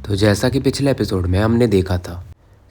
तो जैसा कि पिछले एपिसोड में हमने देखा था,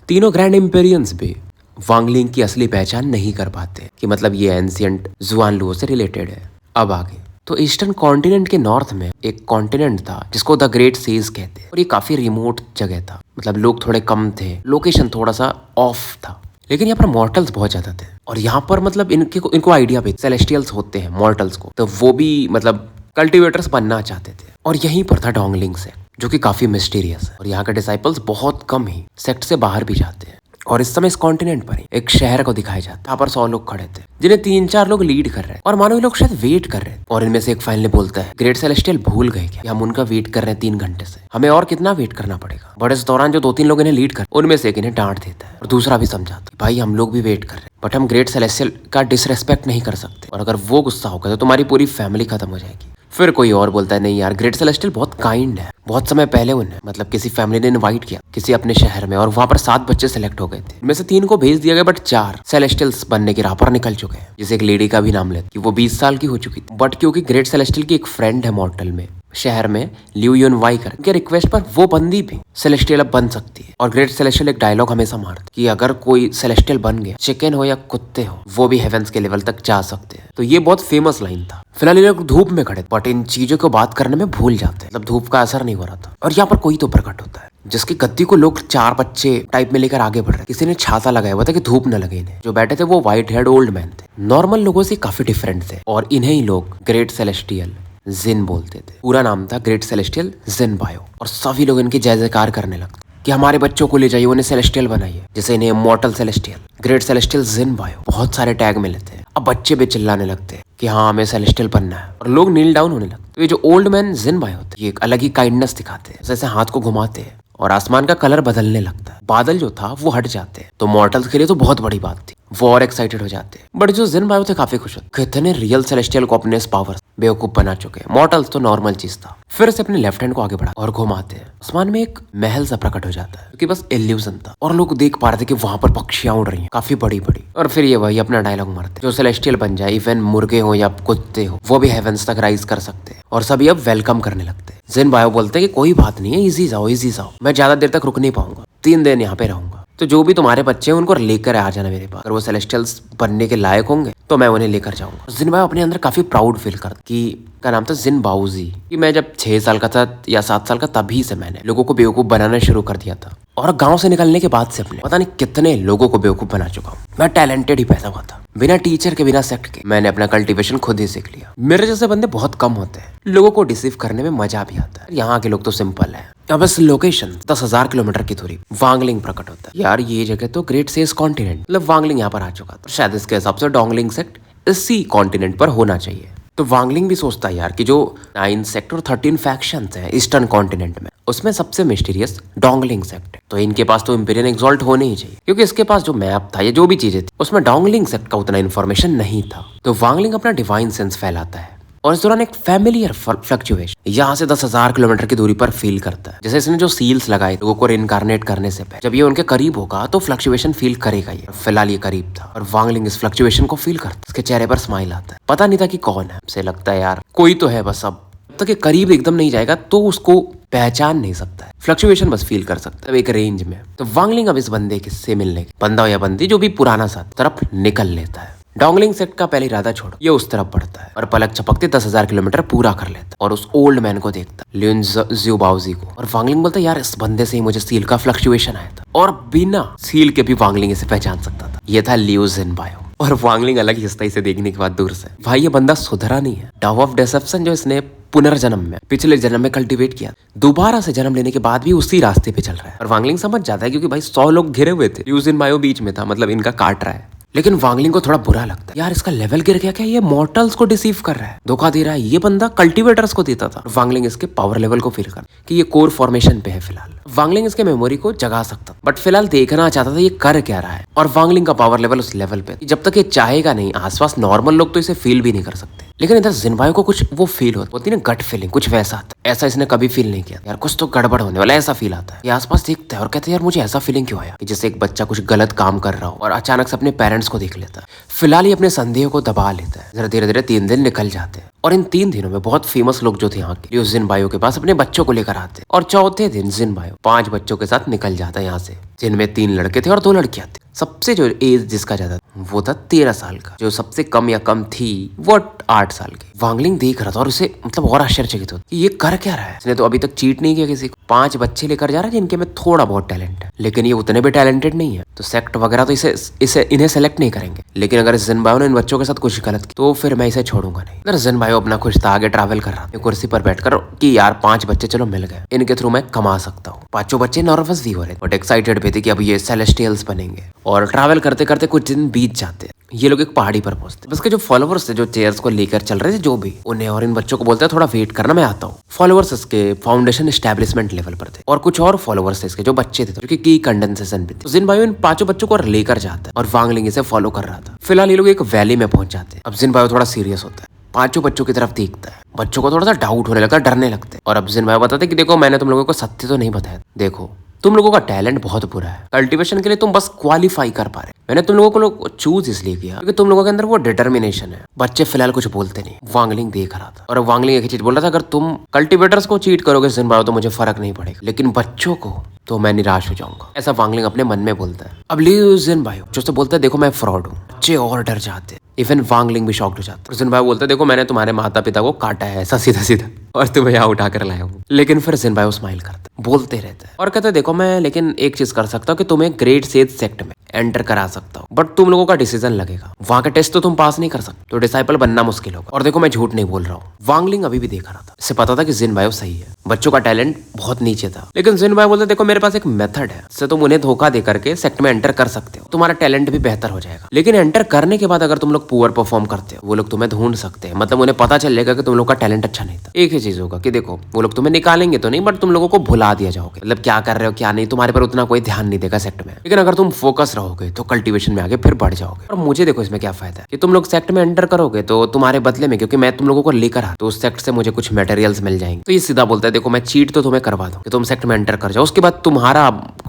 तीनों ग्रैंड एम्पेरियंस भी वांगलिंग की असली पहचान नहीं कर पाते कि मतलब ये एंशियंट जुआनलुओ से रिलेटेड है। अब आगे तो ईस्टर्न कॉन्टिनेंट के नॉर्थ में एक कॉन्टिनेंट था जिसको द ग्रेट सीज कहते हैं और ये काफी रिमोट जगह था। मतलब लोग थोड़े कम थे, लोकेशन थोड़ा सा ऑफ था, लेकिन यहाँ पर मॉर्टल्स बहुत ज्यादा थे। और यहाँ पर मतलब इनको आइडिया भी सेलेस्टियल्स होते हैं मॉर्टल्स को, तो वो भी मतलब कल्टिवेटर्स बनना चाहते थे। और यहीं पर था डोंगलिंग सेक्ट, जो कि काफी मिस्टीरियस है और यहाँ के डिसाइपल्स बहुत कम ही सेक्ट से बाहर भी जाते हैं। और इस समय इस कॉन्टिनेंट पर ही एक शहर को दिखाया जाता है। यहाँ पर 100 लोग खड़े थे जिन्हें 3-4 लोग लीड कर रहे हैं और मानो ये लोग शायद वेट कर रहे हैं। और इनमें से एक फाइनली बोलता है, ग्रेट सेलेस्टियल भूल गए क्या, हम उनका वेट कर रहे हैं 3 घंटे से, हमें और कितना वेट करना पड़ेगा। बट इस दौरान जो 2-3 लोग इन्हें लीड कर, उनमें से एक इन्हें डांट देता है और दूसरा भी समझाता है, भाई हम लोग भी वेट कर रहे हैं बट हम ग्रेट सेलेस्टियल का डिसरेस्पेक्ट नहीं कर सकते, और अगर वो गुस्सा होगा तो तुम्हारी पूरी फैमिली खत्म हो जाएगी। फिर कोई और बोलता है, नहीं यार, ग्रेट सेलेस्टियल बहुत काइंड है, बहुत समय पहले उन्हें मतलब किसी फैमिली ने इनवाइट किया किसी अपने शहर में और वहां पर 7 बच्चे सेलेक्ट हो गए थे। इनमें से 3 को भेज दिया गया बट 4 सेलेस्टियल्स बनने की राह पर निकल चुके हैं। जैसे एक लेडी का भी नाम लेते कि वो 20 साल की हो चुकी थी, बट क्योंकि ग्रेट सेलेस्टियल की एक फ्रेंड है मॉर्टल में शहर में, लियू युन वाई कर के रिक्वेस्ट पर वो बंदी भी सेलेस्टियल अब बन सकती है। और ग्रेट सेलेस्टियल एक डायलॉग हमेशा मारते कि अगर कोई सेलेस्टियल बन गया, चिकन हो या कुत्ते हो, वो भी हेवेंस के लेवल तक जा सकते हैं। तो ये बहुत फेमस लाइन था। फिलहाल ये लोग धूप में खड़े बट इन चीजों को बात करने में भूल जाते हैं, मतलब धूप का असर नहीं हो रहा था। और यहाँ पर कोई तो प्रकट होता है जिसकी गद्दी को लोग 4 बच्चे टाइप में लेकर आगे बढ़ रहे। किसी ने छाता लगाया हुआ था कि धूप न लगे इन्हें। जो बैठे थे वो व्हाइट हेड ओल्ड मैन थे, नॉर्मल लोगों से काफी डिफरेंट थे और इन्हें ही लोग ग्रेट सेलेस्टियल जिन बोलते थे। पूरा नाम था ग्रेट सेलेस्टियल जिन बायो। और सभी लोग इनकी जय जयकार करने लगते कि हमारे बच्चों को ले जाइए, उन्हें सेलेस्टियल बनाइए, जैसे इन्हें मॉर्टल सेलेस्टियल, ग्रेट सेलेस्टियल जिन बायो, बहुत सारे टैग मिले थे। अब बच्चे भी चिल्लाने लगते कि हाँ हमें सेलेस्टियल बनना है और लोग नील डाउन होने लगते। तो ये जो ओल्ड मैन जिन बायो होते ये एक अलग ही काइंडनेस दिखाते हैं, जैसे हाथ को घुमाते हैं और आसमान का कलर बदलने लगता है, बादल जो था वो हट जाते हैं। तो मॉर्टल्स के लिए तो बहुत बड़ी बात थी, वो और एक्साइटेड हो जाते हैं। बट जो जिन बायो थे काफी खुश होते, कितने रियल सेलेस्टियल को अपने पावर बेवकूफ बना चुके हैं। मॉर्टल्स तो नॉर्मल चीज था। फिर से अपने लेफ्ट हैंड को आगे बढ़ा और घुमाते हैं, आसमान में एक महल सा प्रकट हो जाता है क्योंकि बस इल्यूजन था और लोग देख पा रहे थे कि वहां पर पक्षियां उड़ रही हैं, काफी बड़ी बड़ी। और फिर ये वही अपना डायलॉग मारते, जो सेलेस्टियल बन जाए, इवन मुर्गे हो या कुत्ते हो, वो भी हेवेंस तक राइज कर सकते हैं। और सभी अब वेलकम करने लगते हैं। जिन बायो बोलते हैं कि कोई बात नहीं है, इजी जाओ, मैं ज्यादा देर तक रुक नहीं पाऊंगा, 3 दिन यहाँ पे रहूंगा। तो जो भी तुम्हारे बच्चे हैं उनको लेकर आ जाना मेरे पास, अगर वो सेलेस्टियल्स बनने के लायक होंगे तो मैं उन्हें लेकर जाऊंगा। जिन बायो अपने अंदर काफी प्राउड फील करता कि का नाम था जिन बाऊजी, कि मैं जब 6 साल का था या 7 साल का, तभी से मैंने लोगों को बेवकूफ बनाना शुरू कर दिया था। और गांव से निकलने के बाद से अपने पता नहीं कितने लोगों को बेवकूफ बना चुका हूँ। मैं टैलेंटेड ही पैदा हुआ था, बिना टीचर के बिना सेक्ट के मैंने अपना कल्टीवेशन खुद ही सीख लिया। मेरे जैसे बंदे बहुत कम होते हैं, लोगों को डिसीव करने में मजा भी आता है। यहाँ के लोग तो सिंपल है। अब इस लोकेशन 10,000 किलोमीटर की दूरी वांगलिंग प्रकट होता है। यार ये जगह तो ग्रेट सेज कॉन्टिनेंट, मतलब वांगलिंग यहाँ पर आ चुका था। शायद इसके हिसाब से डोंगलिंग सेक्ट इसी कॉन्टिनेंट पर होना चाहिए। तो वांगलिंग भी सोचता है यार कि जो 9 सेक्ट और 13 फैक्शंस हैं ईस्टर्न कॉन्टिनेंट में, उसमें सबसे मिस्टीरियस डोंगलिंग सेक्ट है। तो इनके पास तो इंपीरियन एक्सॉल्ट होने ही चाहिए, क्योंकि इसके पास जो मैप था या जो भी चीजें थी उसमें डोंगलिंग सेक्ट का उतना इन्फॉर्मेशन नहीं था। तो वांगलिंग अपना डिवाइन सेंस फैलाता है और इस दौरान एक फैमिलियर फ्लक्चुएशन यहाँ से 10,000 किलोमीटर की दूरी पर फील करता है। जैसे इसने जो सील्स लगाए लोगों को रिइंकार्नेट करने से पहले, जब ये उनके करीब होगा तो फ्लक्चुएशन फील करेगा ये। फिलहाल ये करीब था और वांगलिंग इस फ्लक्चुएशन को फील करता है। इसके चेहरे पर स्माइल आता है। पता नहीं था कि कौन है, उसे लगता है यार कोई तो है, बस अब तक ये करीब एकदम नहीं जाएगा तो उसको पहचान नहीं सकता है, फ्लक्चुएशन बस फील कर सकता है एक रेंज में। तो वांगलिंग अब इस बंदे से मिलने, बंदा या बंदी जो भी पुराना साथ, तरफ निकल लेता है। डोंगलिंग सेक्ट का पहले इरादा छोड़ो, ये उस तरफ बढ़ता है और पलक झपकते 10,000 किलोमीटर पूरा कर लेता और उस ओल्ड मैन को देखता, लियुन जियो बाओजी को। और वांगलिंग बोलता है, यार इस बंदे से ही मुझे सील का फ्लक्चुएशन आया था और बिना सील के भी वांगलिंग इसे पहचान सकता था। ये था लियू जिन बायो। और वांगलिंग अलग ही इसे देखने के बाद दूर से, भाई ये बंदा सुधरा नहीं है। डाव ऑफ डिसेप्शन जो इसने पुनर्जन्म में पिछले जन्म में कल्टीवेट किया, दोबारा से जन्म लेने के बाद भी उसी रास्ते पे चल रहा है। और वांगलिंग समझ जाता है क्योंकि भाई 100 लोग घिरे हुए थे, लियू जिन बायो बीच में था, मतलब इनका काट रहा है। लेकिन वांगलिंग को थोड़ा बुरा लगता है, यार इसका लेवल गिर गया क्या, ये मॉर्टल्स को डिसीव कर रहा है, धोखा दे रहा है। ये बंदा कल्टीवेटर्स को देता था। वांगलिंग इसके पावर लेवल को फील कर कि ये कोर फॉर्मेशन पे है। फिलहाल वांगलिंग इसके मेमोरी को जगा सकता, बट फिलहाल देखना चाहता था ये कर क्या रहा है। और वांगलिंग का पावर लेवल उस लेवल पे जब तक ये चाहेगा नहीं, आसपास नॉर्मल लोग तो इसे फील भी नहीं कर सकते। लेकिन इधर जिनबायो को कुछ वो फील होती है ना, गट फीलिंग, कुछ वैसा आता है। ऐसा इसने कभी फील नहीं किया यार, कुछ तो गड़बड़ होने वाला, ऐसा फील आता है। ये आसपास देखता है और कहता है यार मुझे ऐसा फीलिंग क्यों आया कि जैसे एक बच्चा कुछ गलत काम कर रहा हो और अचानक से अपने पेरेंट्स को देख लेता है। फिलहाल ये अपने संदेह को दबा लेता है। धीरे धीरे 3 दिन निकल जाते हैं और इन 3 दिनों में बहुत फेमस लोग जो थे यहाँ के उस जिनबायो के पास अपने बच्चों को लेकर आते हैं। और चौथे दिन जिनबायो 5 बच्चों के साथ निकल जाता है यहाँ से, जिनमें 3 लड़के थे और 2 लड़कियां थी। सबसे जो एज जिसका ज्यादा वो था 13 साल का, जो सबसे कम या कम थी वो 8 साल की। वांगलिंग देख रहा था और उसे मतलब और आश्चर्यचकित होता कि ये कर क्या रहा है। इसने तो अभी तक चीट नहीं किया किसी को। 5 बच्चे लेकर जा रहा है जिनके में थोड़ा बहुत टैलेंट है, लेकिन ये उतने भी टैलेंटेड नहीं है, तो सेक्ट वगैरह तो इसे इन्हें सेलेक्ट नहीं करेंगे। लेकिन अगर जिनबायो ने इन बच्चों के साथ कुछ गलत किया तो फिर मैं इसे छोड़ूंगा नहीं। अगर जिनबायो अपना खुश था, आगे ट्रैवल कर रहा था कुर्सी पर बैठकर कि यार 5 बच्चे चलो मिल गए, इनके थ्रू मैं कमा सकता हूँ। 5 बच्चे नर्वस भी हो रहे बट एक्साइटेड भी थे कि अब ये सेलेस्टियल्स बनेंगे। और ट्रैवल करते करते कुछ दिन बीत जाते हैं। ये लोग एक पहाड़ी पर पहुंचते। उसके जो फॉलोवर्स थे, जो चेयर्स को लेकर चल रहे थे, जो भी उन्हें और इन बच्चों को बोलते हैं थोड़ा वेट करना, मैं आता हूँ। फॉलोवर्स इसके फाउंडेशन एस्टेब्लिशमेंट लेवल पर थे और कुछ और फॉलोवर्स थे इसके जो बच्चे थे, जो कि की कंडेंसेशन भी थे। जिनबायो इन 5 बच्चों को लेकर जाता है और वांगलिंग इसे फॉलो कर रहा था। फिलहाल ये लोग एक वैली में पहुंच जाते हैं। अब जिनबायो थोड़ा सीरियस होता है, 5 बच्चों की तरफ देखता है। बच्चों को थोड़ा सा डाउट होने लगता है, डरने लगते हैं। और अब जिनबायो बताते कि देखो मैंने तुम लोगों को सत्य तो नहीं बताया, देखो तुम लोगों का टैलेंट बहुत बुरा है, कल्टीवेशन के लिए तुम बस क्वालिफाई कर पा रहे। मैंने तुम लोगों को चूज इसलिए किया क्योंकि तुम लोगों के अंदर वो डिटर्मिनेशन है। बच्चे फिलहाल कुछ बोलते नहीं। वांगलिंग देख रहा था और वांगलिंग एक ही चीज बोल रहा था, अगर तुम कल्टीवेटर्स को चीट करोगे जिनबायो तो मुझे फर्क नहीं पड़ेगा, लेकिन बच्चों को तो मैं निराश हो जाऊंगा। ऐसा वांगलिंग अपने मन में बोलता है। अब लियू जिनबायो जो तो बोलता है देखो मैं फ्रॉड हूँ। बच्चे और डर जाते हैं, इवन वांगलिंग भी शॉक्ड हो जाता है। जिनबायो बोलता है देखो मैंने तुम्हारे माता पिता को काटा है ऐसा सीधा सीधा और तुम्हें यहाँ उठा कर लाया हूँ। लेकिन फिर जिनबायो स्माइल करता है, बोलते रहता है और कहते हैं देखो मैं लेकिन एक चीज कर सकता हूँ कि तुम्हें ग्रेट सेज सेक्ट में एंटर करा सकता हूँ, बट तुम लोगों का डिसीजन लगेगा। वहां का टेस्ट तो तुम पास नहीं कर सकते, तो डिसाइपल बनना मुश्किल होगा। और देखो मैं झूठ नहीं बोल रहा हूँ। वांगलिंग अभी भी देख रहा था, इसे पता था कि जिनबायो सही है, बच्चों का टैलेंट बहुत नीचे था। लेकिन जिनबायो बोलते देखो मेरे पास एक मेथड है, इससे तुम उन्हें धोखा दे करके सेक्ट में एंटर कर सकते हो, तुम्हारा टैलेंट भी बेहतर हो जाएगा। लेकिन एंटर करने के बाद अगर तुम लोग पुअर परफॉर्म करते हो, वो लोग तुम्हें ढूंढ सकते हैं, मतलब उन्हें पता चलेगा कि तुम लोग का टैलेंट अच्छा नहीं था। एक ही चीज होगा कि देखो वो लोग तुम्हें निकालेंगे तो नहीं, बट तुम लोगों को भुला दिया जाओगे, मतलब क्या कर रहे हो क्या नहीं, तुम्हारे पर उतना कोई ध्यान नहीं देगा सेक्ट में। लेकिन अगर तुम फोकस रहोगे तो कल्टीवेशन में आगे फिर बढ़ जाओगे। और मुझे देखो इसमें क्या फायदा है कि तुम लोग सेक्ट में एंटर करोगे तो तुम्हारे बदले में, क्योंकि मैं तुम लोगों को लेकर आ तो उस सेक्ट से मुझे कुछ मटेरियल्स मिल जाएंगे। तो ये सीधा बोलता है देखो मैं चीट तो तुम्हें करवा दूं कि तुम सेक्ट में एंटर कर जाओ, उसके बाद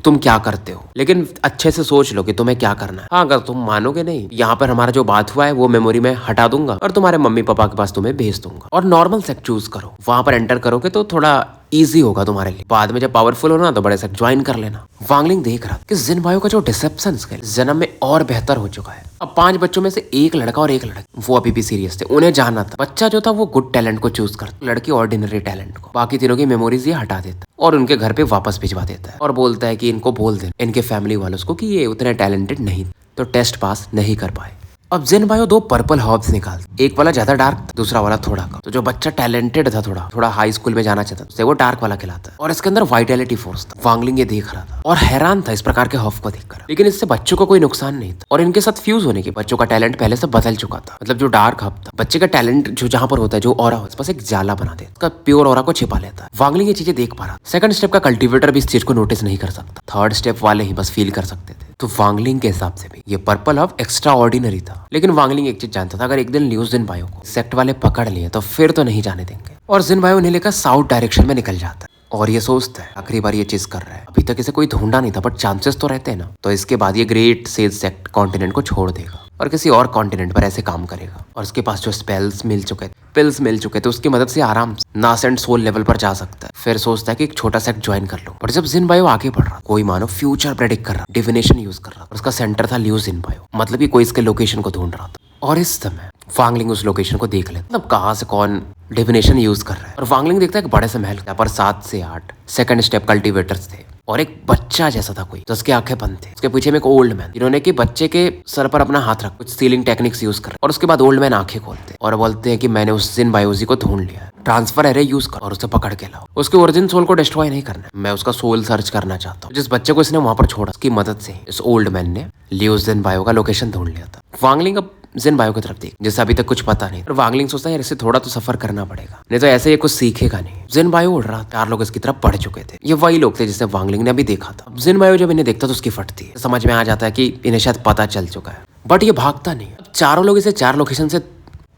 तुम क्या करते हो, लेकिन अच्छे से सोच लो कि तुम्हें क्या करना है। हाँ अगर तुम मानोगे नहीं, यहाँ पर हमारा जो बात हुआ है वो मेमोरी में हटा दूंगा और तुम्हारे मम्मी पापा के पास तुम्हें भेज दूंगा। और नॉर्मल सेक्ट चूज करो, वहां पर एंटर करोगे तो थोड़ा इजी होगा तुम्हारे लिए। बाद में जब पावरफुल हो ना तो बड़े सेक्ट ज्वाइन कर लेना। वांगलिंग देख रहा कि जिनबायो का जो डिसेप्शन स्किल जन्म में और बेहतर हो चुका है। अब 5 बच्चों में से एक लड़का और एक लड़की वो अभी भी सीरियस थे, उन्हें जानना था। बच्चा जो था वो गुड टैलेंट को चूज करता, लड़की ऑर्डिनरी टैलेंट को। बाकी तीनों की मेमोरीज ये हटा देता और उनके घर पे वापस भिजवा देता है और बोलता है कि इनको बोल दे इनके फैमिली वालों को कि ये उतने टैलेंटेड नहीं, तो टेस्ट पास नहीं कर पाए। अब जिनबायो 2 पर्पल हर्ब्स निकालते, एक वाला ज्यादा डार्क, दूसरा वाला थोड़ा कम। तो जो बच्चा टैलेंटेड था, थोड़ा हाई स्कूल में जाना चाहता था, वो डार्क वाला खिलाता है और इसके अंदर वाइटैलिटी फोर्स था। वांगलिंग ये देख रहा था और हैरान था इस प्रकार के हर्ब को देखकर, लेकिन इससे बच्चों को कोई नुकसान नहीं था। और इनके साथ फ्यूज होने के बच्चों का टैलेंट पहले से बदल चुका था। मतलब जो डार्क हर्ब था, बच्चे का टैलेंट जो जहां पर होता है, जो ऑरा होता है, बस एक जाला बना देता, उसका प्योर ऑरा को छिपा लेता है। वांगलिंग ये चीजें देख पा रहा। सेकंड स्टेप का कल्टीवेटर भी इस चीज को नोटिस नहीं कर सकता, थर्ड स्टेप वाले ही बस फील कर सकते थे। तो वांगलिंग के हिसाब से भी ये पर्पल हर्ब एक्स्ट्रा ऑर्डिनरी था। लेकिन वांगलिंग एक चीज जानता था, अगर एक दिन लियू जिनबायो को सेक्ट वाले पकड़ लिए तो फिर तो नहीं जाने देंगे। और जिनबायो उन्हें लेकर साउथ डायरेक्शन में निकल जाता है और ये सोचता है आखिरी बार ये चीज कर रहा है। अभी तक इसे कोई ढूंढा नहीं था, बट चांसेस तो रहते हैं ना। तो इसके बाद ये ग्रेट सेज सेक्ट कॉन्टिनेंट को छोड़ देगा और किसी और कॉन्टिनेंट पर ऐसे काम करेगा। और उसके पास जो स्पेल्स मिल चुके थे, पिल्स मिल चुके थे, उसकी मदद से आराम से नास एंड सोल लेवल पर जा सकता है। फिर सोचता है कि एक छोटा सेक्ट ज्वाइन कर लो। पर जब जिनबायो आगे बढ़ रहा, कोई मानो फ्यूचर प्रेडिक्ट कर रहा, डिविनेशन यूज कर रहा, और उसका सेंटर था लियू जिनबायो, मतलब कि कोई इसके लोकेशन को ढूंढ रहा था। और इस समय वांगलिंग उस लोकेशन को देख लेता, मतलब कहाँ से कौन डिविनेशन यूज कर रहा है। और वांगलिंग देखता है एक बड़े से महल, यहाँ पर 7 से 8 सेकंड स्टेप कल्टीवेटर्स थे और एक बच्चा जैसा था कोई, जिसके आंखें बंद थे। उसके पीछे में एक ओल्ड मैन, जिन्होंने कि बच्चे के सर पर अपना हाथ रख कुछ सीलिंग टेक्निक्स यूज कर। और उसके बाद ओल्ड मैन आंखें खोलते और बोलते हैं कि मैंने उस जिनबायोजी को ढूंढ लिया, ट्रांसफर एरे यूज कर और उसे पकड़ के लाओ। उसके ओरिजिन सोल को डिस्ट्रॉय नहीं करना, मैं उसका सोल सर्च करना चाहता हूँ। जिस बच्चे को इसने वहां पर छोड़ा, उसकी मदद से इस ओल्ड मैन ने लियू जिनबायो का लोकेशन ढूंढ लिया था। वांगलिंग अब जिनबायो की तरफ देख, जिससे अभी तक कुछ पता नहीं। और वांगलिंग सोचता है यार इससे थोड़ा तो सफर करना पड़ेगा, नहीं तो ऐसे ये कुछ सीखेगा नहीं। जिनबायो उड़ रहा, 4 लोग इसकी तरफ बढ़ चुके थे। ये वही लोग थे जिसे वांगलिंग ने अभी देखा था। जिनबायो जब इन्हें देखता तो उसकी फटती है, समझ में आ जाता है कि इन्हें शायद पता चल चुका है, बट ये भागता नहीं। अब चारों लोग इसे 4 लोकेशन से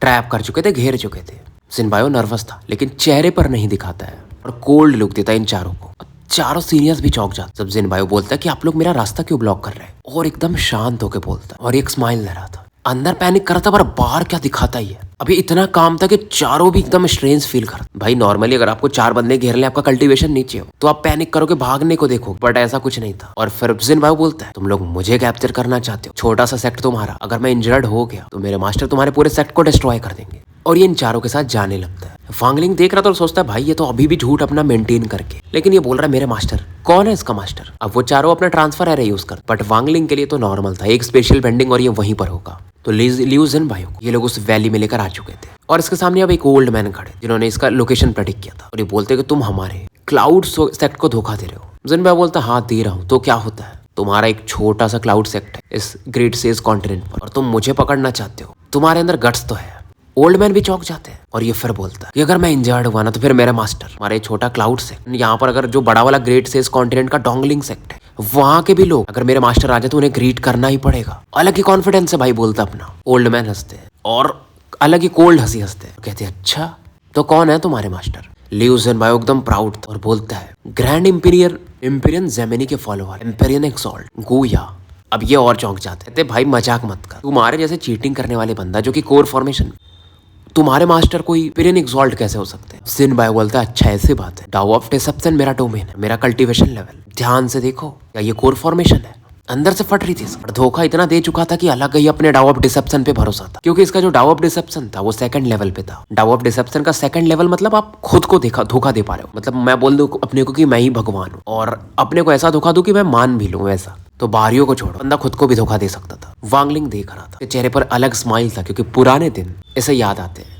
ट्रैप कर चुके थे, घेर चुके थे। जिनबायो नर्वस था लेकिन चेहरे पर नहीं दिखाता है और कोल्ड लुक देता है इन चारों को। चारों सीनियर्स भी चौंक जाते जब जिनबायो बोलता है कि आप लोग मेरा रास्ता क्यों ब्लॉक कर रहे हैं, और एकदम शांत होकर बोलता है और एक स्माइल दे रहा था। अंदर पैनिक कर रहा था पर बाहर क्या दिखाता ही है। अभी इतना काम था कि चारों भी एकदम स्ट्रेंज फील करते। भाई नॉर्मली अगर आपको 4 बंदे घेर ले, आपका कल्टीवेशन नीचे हो, तो आप पैनिक करोगे, भागने को देखो, बट ऐसा कुछ नहीं था। और फिर जिनबायो बोलता है तुम लोग मुझे कैप्चर करना चाहते हो, छोटा सा सेक्ट तुम्हारा, अगर मैं इंजर्ड हो गया तो मेरे मास्टर तुम्हारे पूरे सेक्ट को डिस्ट्रॉय कर देंगे। और ये इन चारों के साथ जाने लगता है। वांगलिंग देख रहा था और सोचता है भाई ये तो अभी भी झूठ अपना मेंटेन करके, लेकिन ये बोल रहा है मेरे मास्टर। कौन है इसका मास्टर? अब वो चारों अपना ट्रांसफर एरे यूज कर, बट वांगलिंग के लिए तो नॉर्मल था, एक स्पेशल बेंडिंग और ये वहीं पर होगा। तो लियू जिनबायो ये लोग उस वैली में लेकर आ चुके थे और इसके सामने अब एक ओल्ड मैन खड़े जिन्होंने इसका लोकेशन प्रेडिक्ट किया था और ये बोलते कि तुम हमारे क्लाउड सेक्ट को धोखा दे रहे हो। जिनबायो बोलता हाँ दे रहा हूँ, तो क्या होता है, तुम्हारा एक छोटा सा क्लाउड सेक्ट है इस ग्रेट सेज कॉन्टिनेंट पर और तुम मुझे पकड़ना चाहते हो, तुम्हारे अंदर गट्स तो है। ओल्ड मैन भी चौंक जाते हैं और ये फिर बोलता है कि अगर मैं इंजर्ड हुआ ना तो फिर मेरा मास्टर, हमारे छोटा क्लाउड सेक्ट, यहाँ पर अगर जो बड़ा वाला ग्रेट सेज कॉन्टिनेंट का डोंगलिंग सेक्ट है, वहां के भी लोग अगर मेरे मास्टर आ जाए तो उन्हें ग्रीट करना ही पड़ेगा। अलग ही कॉन्फिडेंस है भाई बोलता अपना। ओल्ड मैन हंसते हैं और अलग ही कोल्ड हंसी हंसते हैं, कहते हैं अच्छा तो कौन है तुम्हारे मास्टर? लियू जिनबायो एकदम प्राउड था और बोलता है ग्रैंड इम्पीरियन जेमिनी के फॉलोअर इम्पीरियन एक्सॉल्ट गोया। अब ये और चौंक जाते हैं, भाई मजाक मत कर, तुम्हारे जैसे चीटिंग करने वाले बंदा जो कि कोर फॉर्मेशन, तुम्हारे मास्टर कोई इम्पीरियन एक्सॉल्ट कैसे हो सकते हैं? जिनबायो बोलता है अच्छा ऐसी बात है, डाउ ऑफ डिसेप्शन मेरा डोमेन है, मेरा कल्टीवेशन लेवल, ध्यान से देखो क्या ये कोर फॉर्मेशन है। अंदर से फट रही थी और धोखा इतना दे चुका था कि अलग ही अपने डाउ ऑफ डिसेप्शन पे भरोसा था, क्योंकि इसका जो डाउ ऑफ डिसेप्शन था वो सेकंड लेवल पे था। डाउ ऑफ डिसेप्शन का सेकंड लेवल मतलब आप खुद को धोखा दे पा रहे हो, मतलब मैं बोल दूं अपने को कि मैं ही भगवान हूँ और अपने को ऐसा धोखा दूं कि मैं मान भी लूं वैसा। तो बाहरियों को छोड़ो, बंदा खुद को भी धोखा दे सकता था। वांगलिंग देख रहा था, चेहरे पर अलग स्माइल था क्योंकि पुराने दिन ऐसे याद आते हैं।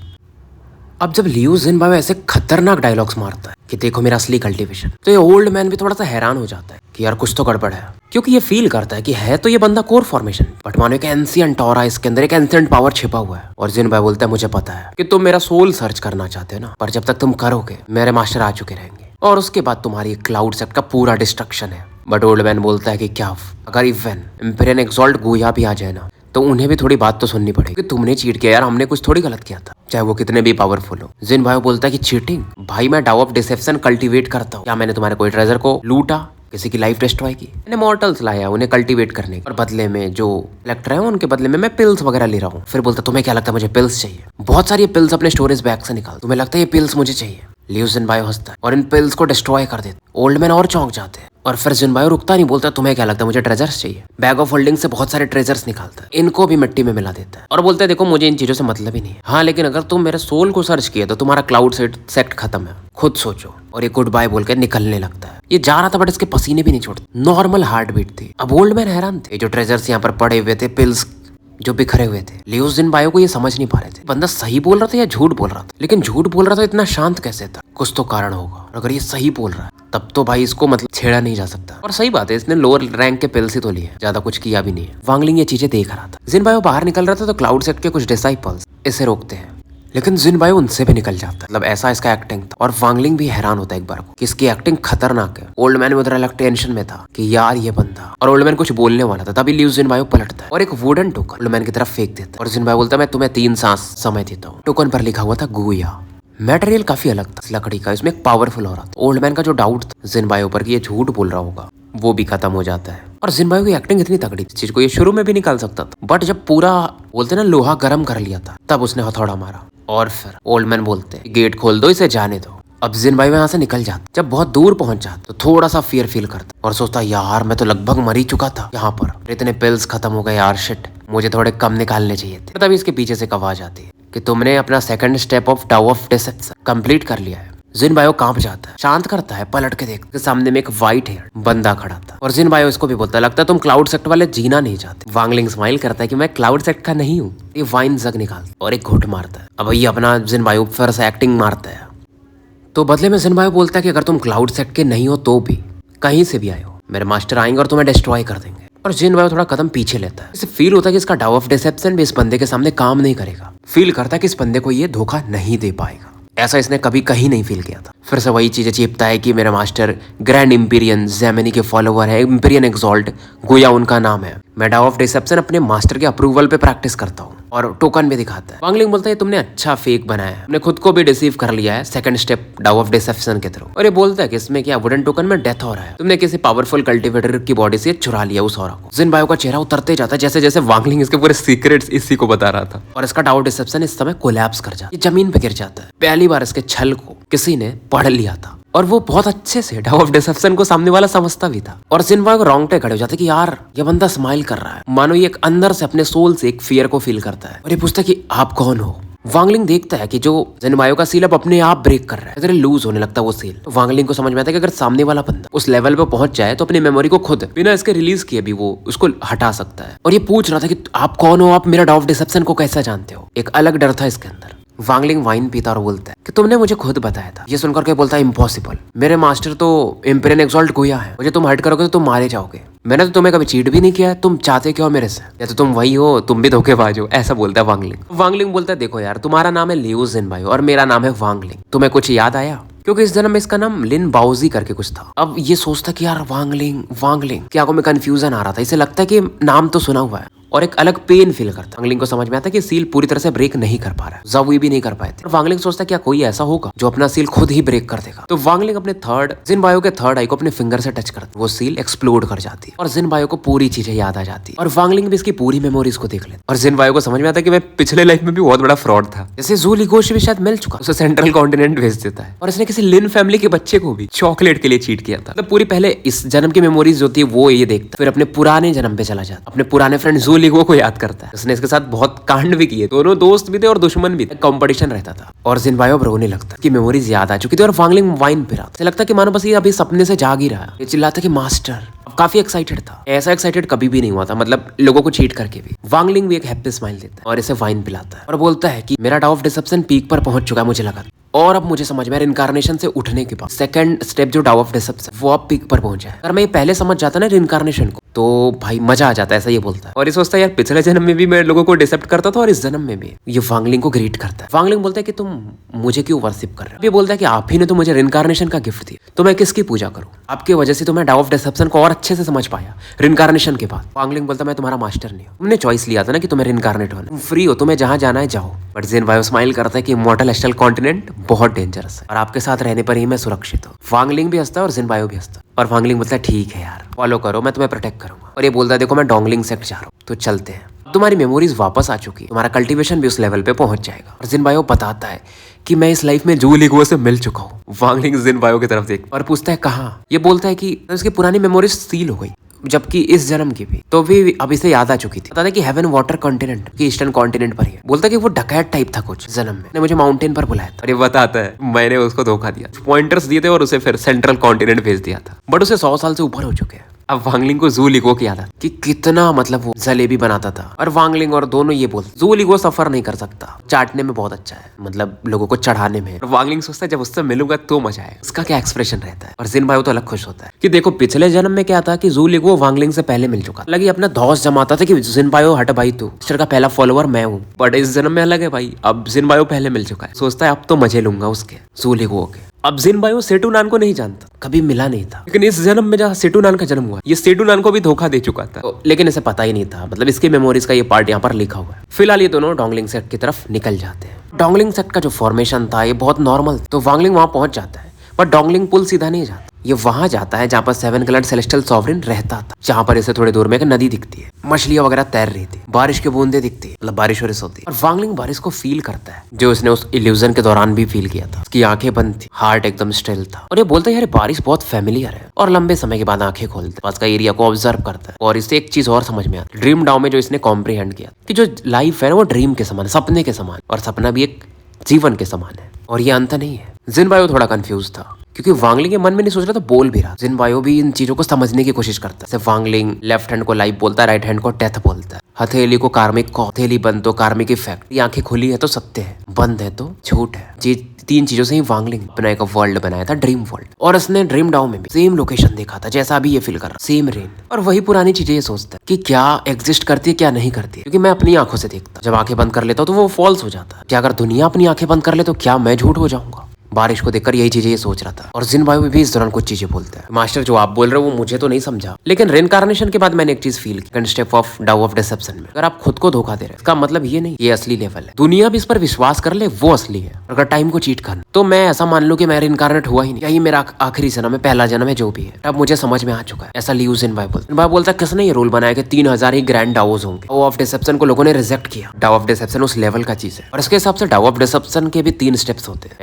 अब जब लियू जिनबायो ऐसे खतरनाक डायलॉग्स मारता है कि देखो मेरा असली कल्टीवेशन, तो ये ओल्ड मैन भी थोड़ा सा हैरान हो जाता है कि यार कुछ तो गड़बड़ है, क्योंकि ये फील करता है कि है तो ये बंदा कोर फॉर्मेशन, बट मानो एक एंशिएंट ऑरा, इसके अंदर एक एंशिएंट पावर छिपा हुआ है। और जिनबायो बोलता है मुझे पता है कि तुम मेरा सोल सर्च करना चाहते हो ना, पर जब तक तुम करोगे मेरे मास्टर आ चुके रहेंगे और उसके बाद तुम्हारी क्लाउड सेक्ट का पूरा डिस्ट्रक्शन है। बट ओल्ड मैन बोलता है कि क्या अगर इवन इम्पीरियन एक्सॉल्ट गोया भी आ जाए ना, तो उन्हें भी थोड़ी बात तो सुननी पड़ेगी कि तुमने चीट किया यार, हमने कुछ थोड़ी गलत किया था, चाहे वो कितने भी पावरफुल हो। जिनबायो बोलता है कि चीटिंग भाई, मैं डाउ ऑफ डिसेप्शन कल्टीवेट करता हूँ, क्या मैंने तुम्हारे कोई ट्रेजर को लूटा, किसी की लाइफ डिस्ट्रॉय की? मैंने मॉर्टल्स लाया उन्हें कल्टीवेट करने और बदले में जो इलेक्टर है उनके बदले में मैं पिल्स वगैरह ले रहा हूँ। फिर बोलता तुम्हें क्या लगता है मुझे पिल्स चाहिए? बहुत सारी पिल्स अपने स्टोरेज बैग से निकाल, तुम्हें लगता है ये पिल्स मुझे चाहिए? लियू जिनबायो हंसता है और इन पिल्स को डिस्ट्रॉय कर देता। ओल्ड मैन और चौंक जाते हैं और फिर जिनबायो रुकता नहीं, बोलता तुम्हें क्या लगता है मुझे ट्रेजर्स चाहिए? बैग ऑफ होल्डिंग से बहुत सारे ट्रेजर्स निकालता है, इनको भी मिट्टी में मिला देता है और बोलता है देखो मुझे इन चीजों से मतलब ही नहीं है, हाँ लेकिन अगर तुम मेरे सोल को सर्च किया तो तुम्हारा क्लाउड सेक्ट खत्म है, खुद सोचो। और ये गुड बाय बोल के निकलने लगता है। ये जा रहा था बट इसके पसीने भी नहीं छोड़ते, नॉर्मल हार्ट बीट थी। अब ओल्ड मैन हैरान थे, जो ट्रेजर्स यहाँ पर पड़े हुए थे, पिल्स जो बिखरे हुए थे, लियू जिनबायो को ये समझ नहीं पा रहे थे बंदा सही बोल रहा था या झूठ बोल रहा था। लेकिन झूठ बोल रहा था इतना शांत कैसे था? कुछ तो कारण होगा, और अगर ये सही बोल रहा है तब तो भाई इसको मतलब छेड़ा नहीं जा सकता। और सही बात है, इसने लोअर रैंक के पिल्स ही तो लिए, ज्यादा कुछ किया भी नहीं है। वांगलिंग ये चीजें देख रहा था। जिनबायो बाहर निकल रहा था तो क्लाउड सेक्ट के कुछ डिसाइपल्स इसे रोकते हैं, लेकिन जिनबायो उनसे भी निकल जाता है, मतलब ऐसा इसका एक्टिंग था। और वांगलिंग भी हैरान होता है एक बार को कि इसकी एक्टिंग खतरनाक है। ओल्ड मैन भी उधर अलग टेंशन में था कि यार ये बंदा, और ओल्ड मैन कुछ बोलने वाला था तभी लियू जिनबायो पलटता है और एक वुडन टोकन ओल्ड मैन की तरफ फेंक देता है और जिनबायो बोलता है मैं तुम्हें 3 सांस समय देता हूँ। टोकन पर लिखा हुआ था गोया। मटेरियल काफी अलग था लकड़ी का, इसमें एक पावरफुल हो रहा था। ओल्ड मैन का जो डाउट था जिनबायो पर कि ये झूठ बोल रहा होगा वो भी खत्म हो जाता है। और जिनबायो की एक्टिंग इतनी तगड़ी थी, चीज को ये शुरू में भी निकाल सकता था, बट जब पूरा बोलते ना लोहा गर्म कर लिया था तब उसने हथौड़ा मारा। और फिर ओल्ड मैन बोलते गेट खोल दो, इसे जाने दो। अब जिनबायो यहाँ से निकल जाता, जब बहुत दूर पहुंच जाता तो थोड़ा सा फियर फील करता और सोचता यार मैं तो लगभग मर ही चुका था यहाँ पर, इतने पिल्स खत्म हो गए यार, शिट मुझे थोड़े कम निकालने चाहिए थे। तभी इसके पीछे से एक आवाज आती है कि तुमने अपना सेकंड स्टेप ऑफ डाउ ऑफ डिसेप्शन कंप्लीट कर लिया है। जिनबायो कांप जाता है, शांत करता है, पलट के देखता, सामने में एक व्हाइट हेयर बंदा खड़ा था। और जिनबायो इसको भी बोलता लगता है तुम क्लाउड सेक्ट वाले जीना नहीं चाहते। वांगलिंग स्माइल करता है कि मैं क्लाउड सेक्ट का नहीं हूँ। ये वाइन जग निकालता और एक घुट मारता है। अब ये अपना जिनबायो फिर से एक्टिंग मारता है, तो बदले में जिनबायो बोलता है कि अगर तुम क्लाउड सेक्ट के नहीं हो तो भी कहीं से भी आए हो, मेरे मास्टर आएंगे और तुम्हें डिस्ट्रॉय कर देंगे। और जिनबायो थोड़ा कदम पीछे लेता है, इसे फील होता है कि इसका डाउ ऑफ डिसेप्शन भी इस बंदे के सामने काम नहीं करेगा। फील करता है कि इस बंदे को ये धोखा नहीं दे पाएगा, ऐसा इसने कभी कहीं नहीं फील किया था। फिर से वही चीजें चीपता है कि मेरा मास्टर ग्रैंड इम्पीरियन जेमिनी के फॉलोवर है, इम्पीरियन एक्सॉल्ट गोया उनका नाम है। मैं डाउ ऑफ डिसेप्शन अपने मास्टर के अप्रूवल पे प्रैक्टिस करता हूँ। और टोकन भी दिखाता है। वांगलिंग बोलता है तुमने अच्छा फेक बनाया है, तुमने खुद को भी डिसीव कर लिया है सेकंड स्टेप डाउ ऑफ डिसेप्शन के थ्रू। और ये बोलता है कि इसमें क्या वुडन टोकन में डेथ हो रहा है, तुमने किसी पावरफुल कल्टिवेटर की बॉडी से चुरा लिया उस ऑरा को। जिन बायो का चेहरा उतरते जाता है जैसे जैसे वांगलिंग इसके पूरे सीक्रेट्स इसी को बता रहा था, और इसका डाउ डिसेप्शन इस समय कोलैप्स कर जाता है, जमीन पे गिर जाता है। पहली बार इसके छल को किसी ने पढ़ लिया था और वो बहुत अच्छे से डाउ ऑफ डिसेप्शन को सामने वाला समझता भी था। और जिन बायो को रोंगटे खड़े हो जाते कि यार ये बंदा स्माइल कर रहा है, मानो ये एक अंदर से अपने सोल से एक फियर को फील करता है। और ये पूछता है कि आप कौन हो। वांगलिंग देखता है कि जो जिनबायो का सील अब अपने आप ब्रेक कर रहा है, लूज होने लगता है वो सील। तो वांगलिंग को समझ में आता है कि अगर सामने वाला बंदा उस लेवल पे पहुंच जाए तो अपनी मेमोरी को खुद बिना इसके रिलीज किए भी वो उसको हटा सकता है। और ये पूछ रहा था कि आप कौन हो, आप मेरा डाउ ऑफ डिसेप्शन को कैसा जानते हो। एक अलग डर था इसके अंदर। वांगलिंग वाइन पीता और बोलता है कि तुमने मुझे खुद बताया था। ये सुनकर के बोलता है इम्पॉसिबल, मेरे मास्टर तो इम्पेरियन एक्सॉल्ट गोया है, मुझे तुम हर्ट करोगे तो तुम मारे जाओगे। मैंने तो तुम्हें कभी चीट भी नहीं किया है, तुम चाहते क्यों मेरे से, या तो तुम वही हो, तुम भी धोखेबाज हो, ऐसा बोलता है वांगलिंग। वांगलिंग बोलता है देखो यार, तुम्हारा नाम है लियू जिनबायो और मेरा नाम है वांगलिंग, तुम्हें कुछ याद आया? क्योंकि इस जन्म में इसका नाम लिन बाओजी करके कुछ था। अब ये सोचता कि यार वांगलिंग वांगलिंग, क्या को में कंफ्यूजन आ रहा था, इसे लगता है कि नाम तो सुना हुआ है और एक अलग पेन फील करता। वांगलिंग को समझ में आता है कि सील पूरी तरह से ब्रेक नहीं कर पा रहा है, जब भी नहीं कर पाए थे। वांगलिंग सोचता है क्या कोई ऐसा होगा जो अपना सील खुद ही ब्रेक कर देगा। तो वांगलिंग अपने जिनबायो के थर्ड आई को अपने फिंगर से टच करता है, वो सील एक्सप्लोड कर जाती है और जिनबायो को पूरी चीजें याद आ जाती है। और वांगलिंग भी इसकी पूरी मेमोरीज को देख लेता है और जिनबायो को समझ में आता है कि मैं पिछले लाइफ में भी बहुत बड़ा फ्रॉड था। जैसे जू लिगोश भी शायद मिल चुका, उसे सेंट्रल कॉन्टिनेंट भेज देता है और इसने किसी लिन फैमिली के बच्चे को भी चॉकलेट के लिए चीट किया था। मतलब पूरी पहले इस जन्म की मेमोरीज जो थी वो ये देखता, फिर अपने पुराने जन्म पे चला जाता, अपने पुराने फ्रेंड जू लिगो को याद करता है। उसने इसके साथ बहुत कांड भी किए, दोनों दोस्त भी थे और दुश्मन भी थे, कंपटीशन रहता था। और जिनबायो रोने लगता कि मेमोरीज याद आ चुकी थी और वांगलिंग वाइन पी रहा था। लगता कि मानो बस ये अभी सपने से जाग ही रहा है। ये चिल्लाता कि मास्टर, काफी एक्साइटेड था, ऐसा एक्साइटेड कभी भी नहीं हुआ था, मतलब लोगों को चीट करके भी। वांगलिंग भी एक हैप्पी स्माइल देता है और इसे वाइन पिलाता है और बोलता है कि मेरा डाउ ऑफ डिसेप्शन पीक पर पहुंच चुका है, मुझे लगा, और अब मुझे समझ में इनकारनेशन से उठने के बाद सेकंड स्टेप जो डाउ ऑफ डिसेप्शन वो अब पीक पर पहुंचा है। अगर मैं ये पहले समझ जाता ना इनकारनेशन को तो भाई मजा आ जाता है, ऐसा ये बोलता है। और ये सोचता है यार पिछले जन्म में भी मैं लोगों को डिसेप्ट करता था और इस जन्म में भी। ये वांगलिंग को ग्रीट करता है। वांगलिंग बोलता है कि तुम मुझे क्यों वर्शिप कर रहे हो। ये बोलता है कि आप ही ने तो मुझे रिनकारनेशन का गिफ्ट दिया, तो मैं किसकी पूजा करूं। आपकी वजह से तो मैं डाउ ऑफ डिसेप्शन को और अच्छे से समझ पाया रिनकारनेशन के बाद। वांगलिंग बोलता मैं तुम्हारा मास्टर नहीं हूं, तुमने चॉइस लिया था ना कि तुम्हें रिनकारनेट होना, तुम फ्री हो, तुम्हें जहां जाना है जाओ। बट जिनबायो स्माइल करता है कि इमॉर्टल एस्ट्रल कॉन्टिनेंट बहुत डेंजरस है और आपके साथ रहने पर ही मैं सुरक्षित हूँ। वांगलिंग भी हंसता है और जिनबायो भी हंसता है और वांगलिंग बोलता है ठीक है यार, फॉलो करो, मैं तुम्हें प्रोटेक्ट करूंगा। और ये बोलता है देखो मैं डोंगलिंग सेक्ट जा रहा हूँ, तो चलते हैं, तुम्हारी मेमोरीज वापस आ चुकी है, तुम्हारा कल्टीवेशन भी उस लेवल पे पहुंच जाएगा। और जिनबायो बताता है कि मैं इस लाइफ में जू लिगो से मिल चुका हूँ। वांगलिंग जिनबायो की तरफ देख और पूछता है कहाँ। ये बोलता है कि उसकी पुरानी मेमोरीज सील हो गई, जबकि इस जन्म की भी तो भी अब इसे याद आ चुकी थी। बताता कि हेवन वाटर कॉन्टिनेंट की ईस्टर्न कॉन्टिनेंट पर ही है। बोलता कि वो डकैत टाइप था कुछ जन्म में, ने मुझे माउंटेन पर बुलाया था। और ये बताता है मैंने उसको धोखा दिया, पॉइंटर्स दिए थे और उसे फिर सेंट्रल कॉन्टिनेंट भेज दिया था, बट उसे 100 साल से ऊपर हो चुके हैं। अब वांगलिंग को जू लिगो की याद आता कि कितना मतलब वो जलेबी बनाता था। और वांगलिंग और दोनों ये बोलते जू लिगो सफर नहीं कर सकता, चाटने में बहुत अच्छा है, मतलब लोगों को चढ़ाने में। और वांगलिंग सोचता है जब उससे मिलूंगा तो मजा आएगा। उसका क्या एक्सप्रेशन रहता है। और जिनबायो तो अलग खुश होता है कि देखो पिछले जन्म में क्या था कि जू लिगो वांगलिंग से पहले मिल चुका, लगी अपना धौस जमाता था कि जिनबायो हट भाई तू, मिस्टर का पहला फॉलोअर मैं हूँ। बट इस जन्म में अलग है भाई, अब जिनबायो पहले मिल चुका है, सोचता है अब तो मजे लूंगा उसके जू लिगो के। अब जिनबायो सेटुनान को नहीं जानता, कभी मिला नहीं था, लेकिन इस जन्म में जहाँ सेटुनान का जन्म हुआ ये सेटुनान को भी धोखा दे चुका था, लेकिन इसे पता ही नहीं था। मतलब इसकी मेमोरीज का ये पार्ट यहाँ पर लिखा हुआ है। फिलहाल ये दोनों डोंगलिंग सेट की तरफ निकल जाते हैं। डोंगलिंग सेट का जो फॉर्मेशन था ये बहुत नॉर्मल, तो वांगलिंग वहां पहुंच जाता है, पर डोंगलिंग पुल सीधा नहीं जाता, ये वहां जाता है जहाँ पर 7 कलर्ड सेलेस्टियल सॉवरेन रहता था, जहाँ पर इसे थोड़ी दूर में एक नदी दिखती है, मछलियां वगैरह तैर रही थी, बारिश की बूंदें दिखती है, मतलब बारिश होती है। और वांगलिंग बारिश को फील करता है जो उसने उस इल्यूजन के दौरान भी फील किया था। उसकी आंखें बंद थी, हार्ट एकदम स्टिल था, और ये बोलता है यार बारिश बहुत फेमिलियर है। और लंबे समय के बाद आंखें खोलता है, पास का एरिया को ऑब्जर्व करता है और इससे एक चीज और समझ में आती है ड्रीम डाउ में जो इसने कॉम्प्रीहेंड किया कि जो लाइफ है ना वो ड्रीम के समान, सपने के समान, और सपना भी एक जीवन के समान है और ये अंत नहीं है। जिनबायो थोड़ा कंफ्यूज था क्योंकि वांगलिंग के मन में नहीं सोच रहा था, बोल भी रहा। जिनबायो भी इन चीजों को समझने की कोशिश करता है। जैसे वांगलिंग लेफ्ट हैंड को लाइफ बोलता है, राइट हैंड को डेथ बोलता है, हथेली को कार्मिक को, हथेली बंद तो कार्मिक इफेक्ट, ये आंखें खुली है तो सत्य है, बंद है तो झूठ है। ये 3 चीजों से ही वांगलिंग अपना एक वर्ल्ड बनाया था, ड्रीम वर्ल्ड। और उसने ड्रीम डाउ में भी सेम लोकेशन देखा था जैसा अभी ये फील कर रहा, सेम रेन, और वही पुरानी चीजें ये सोचता है कि क्या एग्जिस्ट करती है क्या नहीं करती है, क्योंकि मैं अपनी आंखों से देखता, जब आंखें बंद कर लेता हूँ तो वो फॉल्स हो जाता है। क्या अगर दुनिया अपनी आंखें बंद कर ले तो क्या मैं झूठ हो जाऊंगा। बारिश को देखकर यही चीजें ये सोच रहा था। और जिन बायो भी इस दौरान कुछ चीजें बोलता है। मास्टर जो आप बोल रहे हो वो मुझे तो नहीं समझा, लेकिन रिइंकार्नेशन के बाद मैंने एक चीज फील की, स्टेप ऑफ डाउ ऑफ डिसेप्शन में। अगर आप खुद को धोखा दे रहे हैं इसका मतलब ये नहीं ये असली लेवल है। दुनिया भी इस पर विश्वास कर ले वो असली है। अगर टाइम को चीट करना तो मैं ऐसा मान लूं कि मैं रिइंकार्नेट हुआ ही नहीं, यही मेरा आखिरी जन्म है, पहला जन्म है, जो भी है। अब मुझे समझ में आ चुका है। ऐसा लियू जिन बायो बोलता है किसने ये रूल बनाया कि 3000 ही ग्रैंड डाउज होंगे। डाउ ऑफ डिसेप्शन को लोगों ने रिजेक्ट किया। डाउ ऑफ डिसेप्शन उस लेवल का चीज है और इसके हिसाब से डाउ ऑफ डिसेप्शन के भी 3 स्टेप्स होते हैं।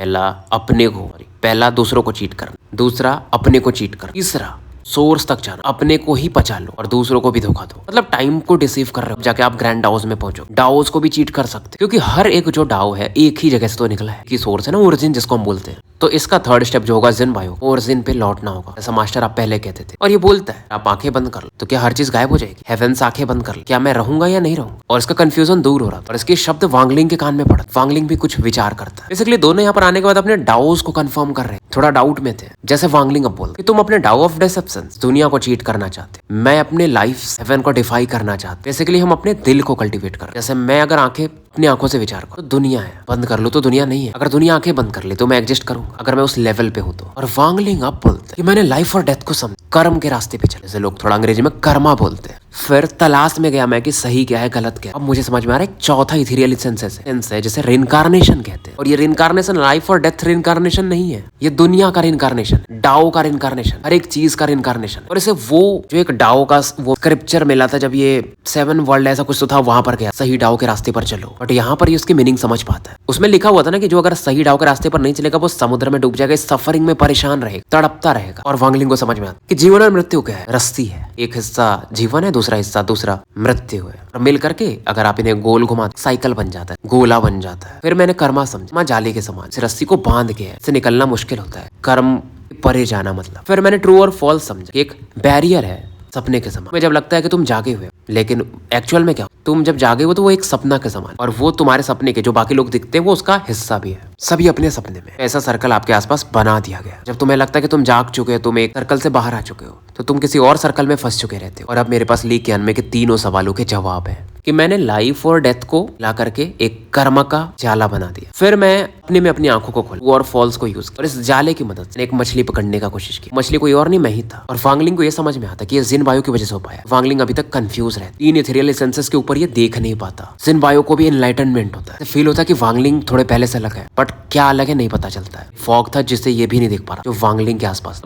पहला दूसरों को चीट करना, दूसरा अपने को चीट करना, तीसरा सोर्स तक जाना, अपने को ही पचा लो और दूसरों को भी धोखा दो। मतलब टाइम को डिसीव कर रहे हो, जाके आप ग्रैंड डाउज में पहुंचो। डाउज को भी चीट कर सकते क्योंकि हर एक जो डाउ है एक ही जगह से तो निकला है कि सोर्स है ना, ओरिजिन जिसको हम बोलते हैं। तो इसका थर्ड स्टेप जो होगा जिन बायो, ओरिजिन पे लौटना होगा, ऐसा मास्टर आप पहले कहते थे। और ये बोलता है आप आंखें बंद कर लो तो क्या हर चीज गायब हो जाएगी? हेवेंस आंखें बंद कर लो, क्या मैं रहूंगा या नहीं रहूंगा? और इसका कंफ्यूजन दूर हो रहा था और इसके शब्द वांगलिंग के कान में पड़ा। वांगलिंग भी कुछ विचार करता है। बेसिकली दोनों यहाँ पर आने के बाद अपने डाउज को कंफर्म कर रहे हैं, थोड़ा डाउट में थे। जैसे वांगलिंग अब बोलते तुम अपने डाउ ऑफ डिसेप्शन दुनिया को चीट करना चाहते, मैं अपने लाइफ हेवन को डिफाई करना चाहते। बेसिकली हम अपने दिल को कल्टीवेट कर। जैसे मैं अगर आंखें अपनी आंखों से विचार करो तो दुनिया है, बंद कर लो तो दुनिया नहीं है। अगर दुनिया आंखें बंद कर ले तो मैं एग्जिस्ट करूंगा, अगर मैं उस लेवल पे हूं तो। और वांगलिंग अब बोलते हैं कि मैंने लाइफ और डेथ को समझ, कर्म के रास्ते पे चले, जैसे लोग थोड़ा अंग्रेजी में कर्मा बोलते हैं। फिर तलाश में गया मैं कि सही क्या है गलत क्या है। अब मुझे समझ में आ रहा है एक चौथा इथेरियल सेंस है जिसे रिइंकार्नेशन कहते हैं। और ये रिइंकार्नेशन लाइफ और डेथ रिइंकार्नेशन नहीं है, ये दुनिया का रिइंकार्नेशन, डाओ का रिइंकार्नेशन, हर एक चीज का रिइंकार्नेशन। और इसे वो जो एक डाओ का वो स्क्रिप्चर मिला था जब ये 7 वर्ल्ड ऐसा कुछ तो था, वहां पर गया सही डाओ के रास्ते पर चलो। बट यहाँ पर ये उसकी मीनिंग समझ पाता है। उसमें लिखा हुआ था ना कि जो अगर सही डाओ के रास्ते पर नहीं चलेगा वो समुद्र में डूब जाएगा, सफरिंग में परेशान रहेगा, तड़पता रहेगा। और वांगलिंग को समझ में आता कि जीवन और मृत्यु क्या है, रस्सी है, एक हिस्सा जीवन है, दूसरा हिस्सा दूसरा मृत्यु है। और मिल करके अगर आप इन्हें गोल घुमा साइकिल बन जाता है, गोला बन जाता है। फिर मैंने कर्मा समझा जाले के समान, इस रस्सी को बांध के है, इससे निकलना मुश्किल होता है, कर्म परे जाना मतलब। फिर मैंने ट्रू और फॉल्स समझा, एक बैरियर है सपने के समान। जब लगता है कि तुम जागे हुए हो, लेकिन एक्चुअल में क्या, तुम जब जागे हो तो वो एक सपना के समान, और वो तुम्हारे सपने के जो बाकी लोग दिखते हैं वो उसका हिस्सा भी है। सभी अपने सपने में ऐसा सर्कल आपके आसपास बना दिया गया। जब तुम्हें लगता है कि तुम जाग चुके हो, तुम एक सर्कल से बाहर आ चुके हो, तो तुम किसी और सर्कल में फंस चुके रहते हो। और अब मेरे पास ली ज्ञान में के तीनों सवालों के जवाब है कि मैंने लाइफ और डेथ को ला करके एक कर्म का जाला बना दिया। फिर मैं अपने में अपनी आंखों को खोला और फॉल्स को यूज और इस जाले की मदद से एक मछली पकड़ने का कोशिश की। मछली कोई और नहीं, मैं ही था। और वांगलिंग को ये समझ में आता कि ये जिन बायो की वजह से हो पाया। वांगलिंग अभी तक कंफ्यूज रहती, तीन इथेरियल एसेंसेस के ऊपर ये देख नहीं पाता। जिन बायो को भी एनलाइटनमेंट होता है, फील होता है कि वांगलिंग थोड़े पहले से अलग है, बट क्या अलग है नहीं पता चलता है। फॉग था जिससे ये भी नहीं देख पा रहा जो वांगलिंग के आसपास,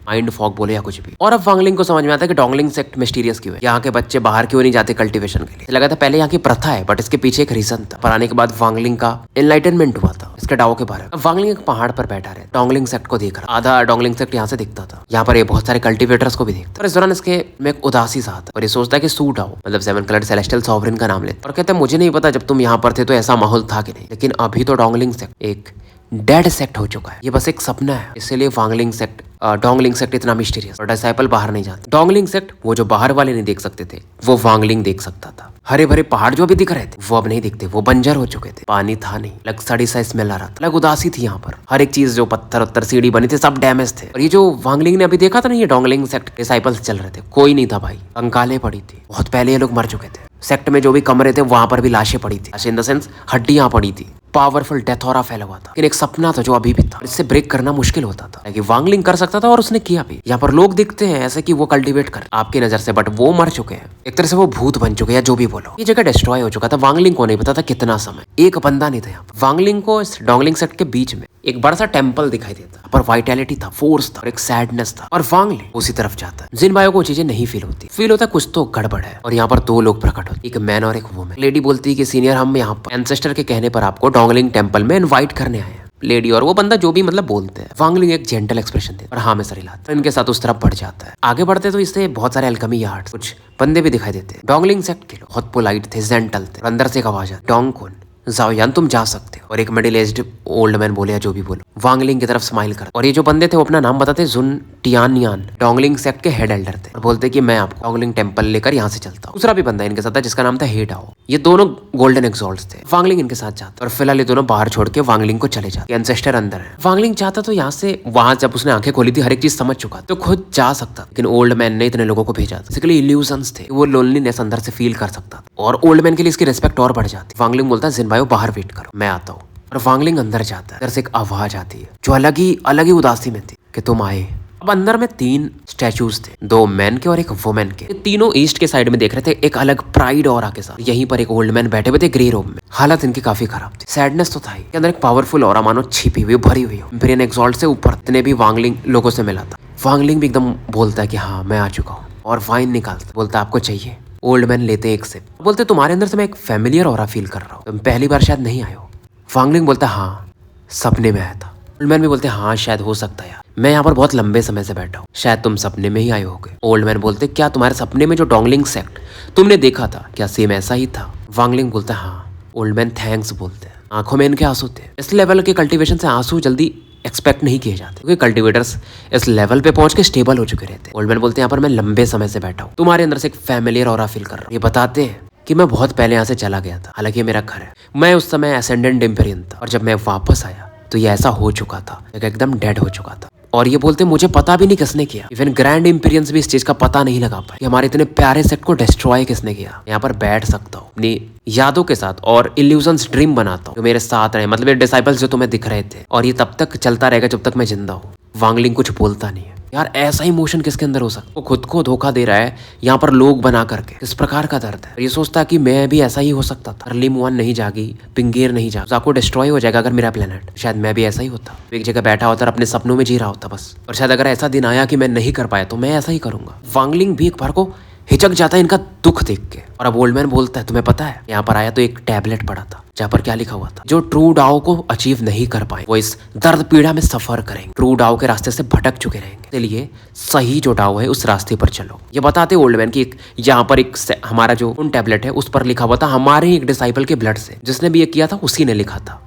माइंड फॉग बोले या कुछ भी। और अब वांगलिंग को समझ में आता है कि डोंगलिंग सेक्ट मिस्टीरियस क्यों है, यहाँ के बच्चे बाहर क्यों नहीं जाते कल्टीवेशन के लिए। लगा था पहले यहाँ की प्रथा है, बट इसके पीछे एक रीजन था। पर आने के बाद वांगलिंग का एनलाइटनमेंट हुआ था इसके डाओ के बारे में। अब वांगलिंग एक पहाड़ पर बैठा रहे, डोंगलिंग सेक्ट को देख रहा। आधा डोंगलिंग सेक्ट यहाँ से दिखता था, यहाँ पर ये बहुत सारे कल्टिवेटर्स को भी देखता। और इस दौरान इसके में एक उदासी सा आता और ये सोचता है कि सूट आओ, मतलब 7 कलर्ड सेलेस्टियल सॉवरेन का नाम लेता और कहता है मुझे नहीं पता जब तुम यहाँ पर थे तो ऐसा माहौल था कि नहीं, लेकिन अभी तो डोंगलिंग सेक्ट एक डेड सेक्ट हो चुका है, ये बस एक सपना है। इसलिए वांगलिंग सेक्ट डोंगलिंग सेक्ट इतना मिस्टीरियस। और डिसाइपल बाहर नहीं जाते। डोंगलिंग सेक्ट वो जो बाहर वाले नहीं देख सकते थे वो वांगलिंग देख सकता था। हरे भरे पहाड़ जो भी दिख रहे थे वो अब नहीं दिखते, वो बंजर हो चुके थे। पानी था नहीं, लग सड़ी सा स्मेल आ रहा था, अलग उदासी थी यहाँ पर। हर एक चीज जो पत्थर उत्तर सीढ़ी बनी थी सब डैमेज थे। और ये जो वांगलिंग ने अभी देखा था ना, ये डोंगलिंग सेक्ट डिसाइपल्स चल रहे थे, कोई नहीं था भाई, कंकालें पड़ी थी, बहुत पहले ये लोग मर चुके थे। सेक्ट में जो भी कमरे थे वहां पर भी लाशें पड़ी थी, इन द सेंस हड्डियां पड़ी थी। पावरफुल डेथ ऑरा फैला हुआ था, लेकिन एक सपना था जो अभी भी था, इससे ब्रेक करना मुश्किल होता था। कि वांगलिंग कर सकता था और उसने किया भी। यहाँ पर लोग दिखते हैं ऐसे कि वो कल्टीवेट कर आपकी नजर से, बट वो मर चुके हैं, एक तरह से वो भूत बन चुके हैं, जो भी बोलो। ये जगह डिस्ट्रॉय हो चुका था। वांगलिंग को नहीं पता था कितना समय, एक बंदा नहीं था यहाँ पर। वांगलिंग को इस डोंगलिंग सेक्ट के बीच में एक बड़ा सा टेम्पल दिखाई देता, पर वाइटैलिटी था, फोर्स था और एक सैडनेस था। और वांगलिंग उसी तरफ जाता है। जिन बायो को चीजें नहीं फील होती, फील होता है कुछ तो गड़बड़ है। और यहाँ पर 2 लोग प्रकट होते, एक मैन और एक वुमेन। लेडी बोलती है कि सीनियर हम यहाँ पर एंसेस्टर के कहने पर आपको डोंगलिंग टेम्पल में इनवाइट करने आए हैं। लेडी और वो बंदा जो भी मतलब बोलते हैं। वांगलिंग एक जेंटल एक्सप्रेशन देता और हाँ में सर हिलाता है। इनके साथ उस तरफ बढ़ जाता है। आगे बढ़ते तो इससे बहुत सारे अल्केमी आर्ट कुछ बंदे भी दिखाई देते हैं। डोंगलिंग सेक्ट के लोग बहुत पोलाइट थे, जेंटल थे। अंदर से एक आवाज आती, डोंग कौन जाओयान तुम जा सकते हो। और एक मिडिल एज्ड ओल्ड मैन बोले या जो भी बोलो, वांगलिंग की तरफ स्माइल कर। और ये जो बंदे थे वो अपना नाम बताते, जुन टियानियान, डोंगलिंग सेक्ट के हेड एल्डर थे। और बोलते कि मैं आपको डोंगलिंग टेम्पल लेकर यहाँ से चलता हूँ। दूसरा भी बंदा इनके साथ था जिसका नाम था हेडाओ। ये दोनों गोल्डन एक्सॉल्ट्स थे। वांगलिंग इनके साथ जाता और फिलहाल ये दोनों बाहर छोड़ के वांगलिंग को चले जाते। एंसेस्टर अंदर है। वांगलिंग चाहता तो यहाँ से, वहां जब उसने आंखें खोली थी हर एक चीज समझ चुका तो खुद जा सकता, लेकिन ओल्ड मैन ने इतने लोगों को भेजा था। बेसिकली इल्यूजन्स थे, वो लोनलीनेस अंदर से फील कर सकता था और ओल्ड मैन के लिए इसकी रिस्पेक्ट और बढ़ जाती। वांगलिंग बोलता है जिन भाई बाहर वेट करो, मैं आता हूँ। और वांगलिंग अंदर जाता है। अंदर से एक आवाज आती है जो अलग ही उदासी में थी कि तुम आए। अब अंदर में 3 स्टैचूज थे, 2 मैन के और एक वुमेन के। तीनों ईस्ट के साइड में देख रहे थे, एक अलग प्राइड ऑरा के साथ। यहीं पर एक ओल्ड मैन बैठे हुए थे ग्रे रूम में। हालत इनकी काफी खराब थी, सैडनेस तो था ही। अंदर एक पावरफुल ऑरा मानो छिपी हुई भरी हुई हो। इम्पीरियन एक्सॉल्ट से ऊपर इतने भी वांगलिंग लोगों से मिला था। वांगलिंग भी एकदम बोलता है कि हाँ मैं आ चुका हूँ, और वाइन निकालता, बोलता आपको चाहिए। ओल्ड मैन लेते एक सिप, बोलते तुम्हारे अंदर से मैं एक फैमिलियर ऑरा फील कर रहा हूँ, तुम पहली बार शायद नहीं आए हो। वांगलिंग बोलता हाँ सपने में आया था। ओल्ड मैन भी बोलते हाँ शायद हो सकता है यार, मैं यहाँ पर बहुत लंबे समय से बैठा हूँ, शायद तुम सपने में ही आए होगे। ओल्ड मैन बोलते क्या तुम्हारे सपने में जो डोंगलिंग सेक्ट तुमने देखा था क्या सेम ऐसा ही था? वांगलिंग बोलता हाँ। ओल्ड मैन थैंक्स बोलते हैं, आंखों में इनके आंसू थे। इस लेवल के कल्टीवेशन से आंसू जल्दी एक्सपेक्ट नहीं किए जाते, क्योंकि कल्टीवेटर्स इस लेवल पे पहुंच के स्टेबल हो चुके रहते। ओल्ड मैन बोलते हैं यहाँ पर मैं लंबे समय से बैठा हूँ, तुम्हारे अंदर से एक फैमिलियर ऑरा फील कर रहा हूँ। ये बताते हैं कि मैं बहुत पहले यहाँ से चला गया था, हालांकि मेरा घर है। मैं उस समय एसेंडेंट इम्पेरियन था, और जब मैं वापस आया तो ये ऐसा हो चुका था, एकदम डेड हो चुका था। और ये बोलते मुझे पता भी नहीं किसने किया, इवन ग्रैंड इम्पीरियंस भी इस चीज का पता नहीं लगा पाए कि हमारे इतने प्यारे सेट को डिस्ट्रॉय किसने किया। यहाँ पर बैठ सकता हूँ अपनी यादों के साथ और इल्यूजन्स ड्रीम बनाता हूँ जो मेरे साथ रहे, मतलब ये डिसाइपल्स जो तुम्हें दिख रहे थे, और ये तब तक चलता रहेगा जब तक मैं जिंदा हूँ। वांगलिंग कुछ बोलता नहीं है। यार ऐसा इमोशन किसके अंदर हो सकता? वो खुद को धोखा दे रहा है यहाँ पर लोग बना करके। इस प्रकार का दर्द है। ये सोचता है कि मैं भी ऐसा ही हो सकता था। अर्ली मुआन नहीं जागी, पिंगेर नहीं जागी, आपको डिस्ट्रॉय हो जाएगा अगर मेरा प्लेनेट। शायद मैं भी ऐसा ही होता, एक जगह बैठा होता और अपने सपनों में जी रहा होता बस। और शायद अगर ऐसा दिन आया कि मैं नहीं कर पाया तो मैं ऐसा ही करूंगा। वांगलिंग भी एक बार को हिचक जाता है इनका दुख देख के। और अब ओल्ड मैन बोलता है तुम्हें पता है यहाँ पर आया तो एक टैबलेट पड़ा था जहाँ पर क्या लिखा हुआ था, जो ट्रू डाओ को अचीव नहीं कर पाए वो इस दर्द पीड़ा में सफर करेंगे, ट्रू डाओ के रास्ते से भटक चुके रहेंगे, इसलिए सही जो डाओ है उस रास्ते पर चलो। ये बताते ओल्ड मैन की यहाँ पर एक हमारा जो उन टैबलेट है उस पर लिखा हुआ था हमारे एक डिसाइपल के ब्लड से, जिसने भी ये किया था उसी ने लिखा था।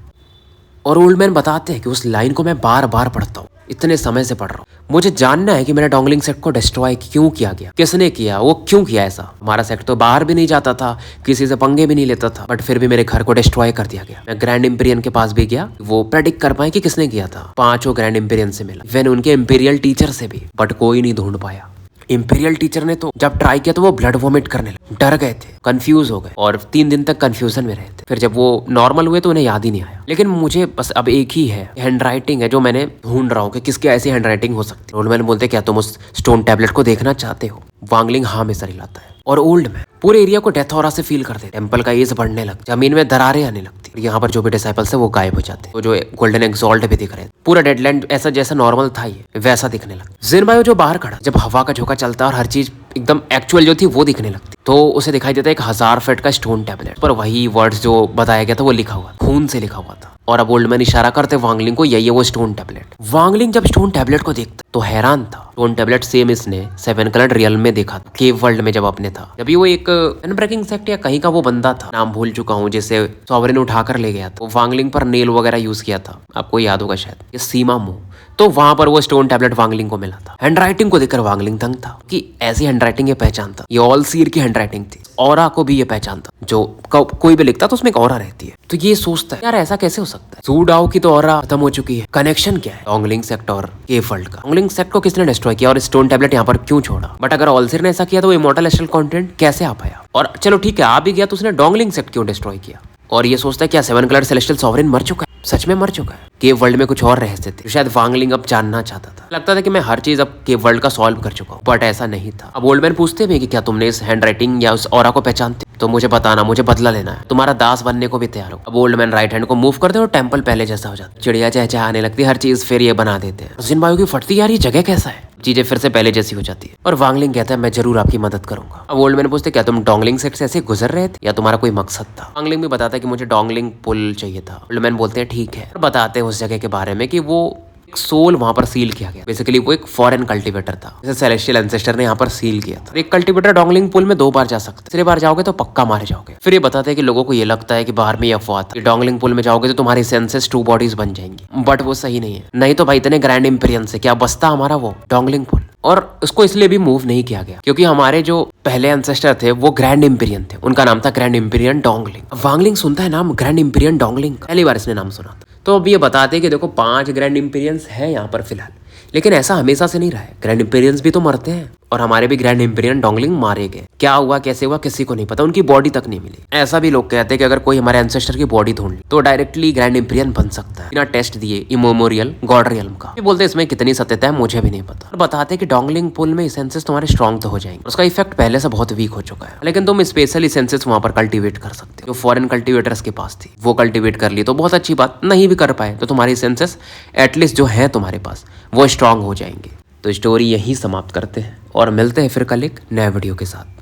और ओल्ड मैन बताते हैं कि उस लाइन को मैं बार बार पढ़ता हूँ, इतने समय से पढ़ रहा हूँ। मुझे जानना है कि मेरा डोंगलिंग सेक्ट को डिस्ट्रॉय क्यों किया गया, किसने किया, वो क्यों किया ऐसा। हमारा सेक्ट तो बाहर भी नहीं जाता था, किसी से पंगे भी नहीं लेता था, बट फिर भी मेरे घर को डिस्ट्रॉय कर दिया गया। मैं ग्रैंड इम्पीरियन के पास भी गया, वो प्रेडिक्ट कर पाए कि किसने किया था। 5 ग्रैंड इम्पीरियन से मिला, इवन उनके इम्पीरियल टीचर से भी, बट कोई नहीं ढूंढ पाया। इंपीरियल टीचर ने तो जब ट्राई किया तो वो ब्लड वॉमिट करने लगे, डर गए थे, कंफ्यूज हो गए, और 3 दिन तक कंफ्यूजन में रहे थे। फिर जब वो नॉर्मल हुए तो उन्हें याद ही नहीं आया। लेकिन मुझे बस अब एक ही है हैंड राइटिंग है जो मैंने ढूंढ रहा हूँ कि किसकी ऐसी हैंड राइटिंग हो सकती है। ओल्ड मैन बोलते क्या तुम उस स्टोन टैबलेट को देखना चाहते हो? वांगलिंग हाँ में सर हिलाता है। और ओल्ड मैन पूरे एरिया को डेथ ऑरा से फील करते, टेम्पल का एज बढ़ने लग, जमीन में दरारें आने लगती, यहाँ पर जो भी डिसाइपल्स है वो गायब हो जाते, तो जो गोल्डन एक्सॉल्ट भी दिख रहे थे, पूरा डेडलैंड ऐसा जैसा नॉर्मल था ये वैसा दिखने लगा। जिनबायो जो बाहर खड़ा, जब हवा का झोंका चलता और हर चीज एकदम एक्चुअल जो थी वो दिखने लगती, तो उसे दिखाई देता है 1000 फीट का स्टोन टैबलेट पर वही वर्ड्स जो बताया गया था वो लिखा हुआ, खून से लिखा हुआ था। और अब ओल्ड मैन इशारा करते वांगलिंग को, यही है वो स्टोन टैबलेट। वांगलिंग जब स्टोन टैबलेट को देखता तो हैरान था। स्टोन टैबलेट सेम इसने 7 कलर्ड रियल में देखा था, केव वर्ल्ड में जब अपने था, जब वो एक अनब्रेकिंग सेक्ट या कहीं का वो बंदा था, नाम भूल चुका हूँ, जिसे सॉवरेन उठाकर ले गया था। वांगलिंग पर नेल वगैरह यूज किया था, आपको याद होगा शायद, ये सीमा मुंह, तो वहां पर वो स्टोन टैबलेट वांगलिंग को मिला था। हैंडराइटिंग को देखकर वांगलिंग दंग था कि ऐसी हैंडराइटिंग ये पहचानता, ये ऑल सीर की हैंडराइटिंग थी। ऑरा को भी ये पहचानता, जो कोई भी लिखता तो उसमें एक ऑरा रहती है, तो ये सोचता है यार ऐसा कैसे हो सकता है, सूडाओ की तो ऑरा खत्म हो चुकी है, कनेक्शन क्या है डोंगलिंग सेक्ट और केव वर्ल्ड का? डोंगलिंग सेक्ट को किसने डिस्ट्रॉय किया और स्टोन टैबलेट यहाँ पर क्यों छोड़ा? बट अगर ऑलसीर ने ऐसा किया तो वो इमॉर्टल एस्ट्रल कंटेंट कैसे आ पाया? और चलो ठीक है आ भी गया तो उसने डोंगलिंग सेक्ट क्यों डिस्ट्रॉय किया? और ये सोचता है क्या 7 कलर्ड सेलेस्टियल सॉवरेन मर चुका है? सच में मर चुका है? केव वर्ल्ड में कुछ और रहस्य थे, शायद वांगलिंग अब जानना चाहता था। लगता था कि मैं हर चीज अब केव वर्ल्ड का सॉल्व कर चुका हूँ, बट ऐसा नहीं था। अब ओल्ड मैन पूछते भी कि क्या तुमने इस हैंडराइटिंग या उस ऑरा को पहचानते, तो मुझे बताना, मुझे बदला लेना है, तुम्हारा दास बनने को भी तैयार हो। अब ओल्ड मैन राइट हैंड को मूव करते और टेम्पल पहले जैसा हो जाता, चिड़िया चहचहाने लगती, हर चीज फिर ये बना देते हैं। जिनबायो की फटती यार ये जगह कैसा है, चीजें फिर से पहले जैसी हो जाती है। और वांगलिंग कहता है मैं जरूर आपकी मदद करूंगा। अब ओल्ड मैन पूछते क्या तुम डोंगलिंग सेक्ट से ऐसे गुजर रहे थे या तुम्हारा कोई मकसद था? वांगलिंग भी बताता है कि मुझे डोंगलिंग पुल चाहिए था। ओल्ड मैन बोलते हैं ठीक है, और बताते हैं उस जगह के बारे में कि वो सोल वहां पर सील किया गया। बेसिकली वो एक फॉरेन कल्टीवेटर था, जैसे सेलेस्टियल एंसेस्टर ने यहाँ पर सील किया था। एक कल्टीवेटर डोंगलिंग पुल में 2 बार जा सकते, तीसरी बार जाओगे तो पक्का मारे जाओगे। फिर ये बताते हैं कि लोगों को ये लगता है कि बाहर में ये अफवाह था, डोंगलिंग पुल में जाओगे तो तुम्हारी सेंसेस 2 बॉडीज बन जाएंगी, बट वो सही नहीं है। नहीं तो भाई इतने ग्रैंड इम्पीरियन से क्या बसता हमारा वो डोंगलिंग पुल? और उसको इसलिए भी मूव नहीं किया गया क्योंकि हमारे जो पहले एंसेस्टर थे वो ग्रैंड इम्पीरियन थे, उनका नाम था ग्रैंड इम्पीरियन डोंगलिंग। वांगलिंग सुनता है नाम ग्रैंड इम्पीरियन डोंगलिंग, पहली बार इसने नाम सुना था। तो अब ये बताते हैं कि देखो 5 ग्रैंड इम्पीरियंस है यहाँ पर फिलहाल, लेकिन ऐसा हमेशा से नहीं रहा है, ग्रैंड इम्पीरियंस भी तो मरते हैं। और हमारे भी ग्रैंड एम्पेरियन डोंगलिंग मारे गए। क्या हुआ कैसे हुआ किसी को नहीं पता, उनकी बॉडी तक नहीं मिली। ऐसा भी लोग कहते हैं कि अगर कोई हमारे एंसेस्टर की बॉडी ढूंढ ले तो डायरेक्टली ग्रैंड एम्पेरियन बन सकता है बिना टेस्ट दिए इमोरियल गॉड रियल्म का। बोलते इसमें कितनी सत्यता है मुझे भी नहीं पता। और बताते कि डोंगलिंग पुल में सेंसेस तुम्हारे स्ट्रॉन्ग तो हो जाएंगे, उसका इफेक्ट पहले से बहुत वीक हो चुका है, लेकिन तुम स्पेशली सेंसेस वहां पर कल्टीवेट कर सकते हो जो फॉरेन कल्टीवेटर्स के पास थी। वो कल्टीवेट कर ली तो बहुत अच्छी बात, नहीं भी कर पाए तो तुम्हारी सेंसेस एटलीस्ट जो है तुम्हारे पास वो स्ट्रांग हो जाएंगे। तो स्टोरी यहीं समाप्त करते हैं और मिलते हैं फिर कल एक नए वीडियो के साथ।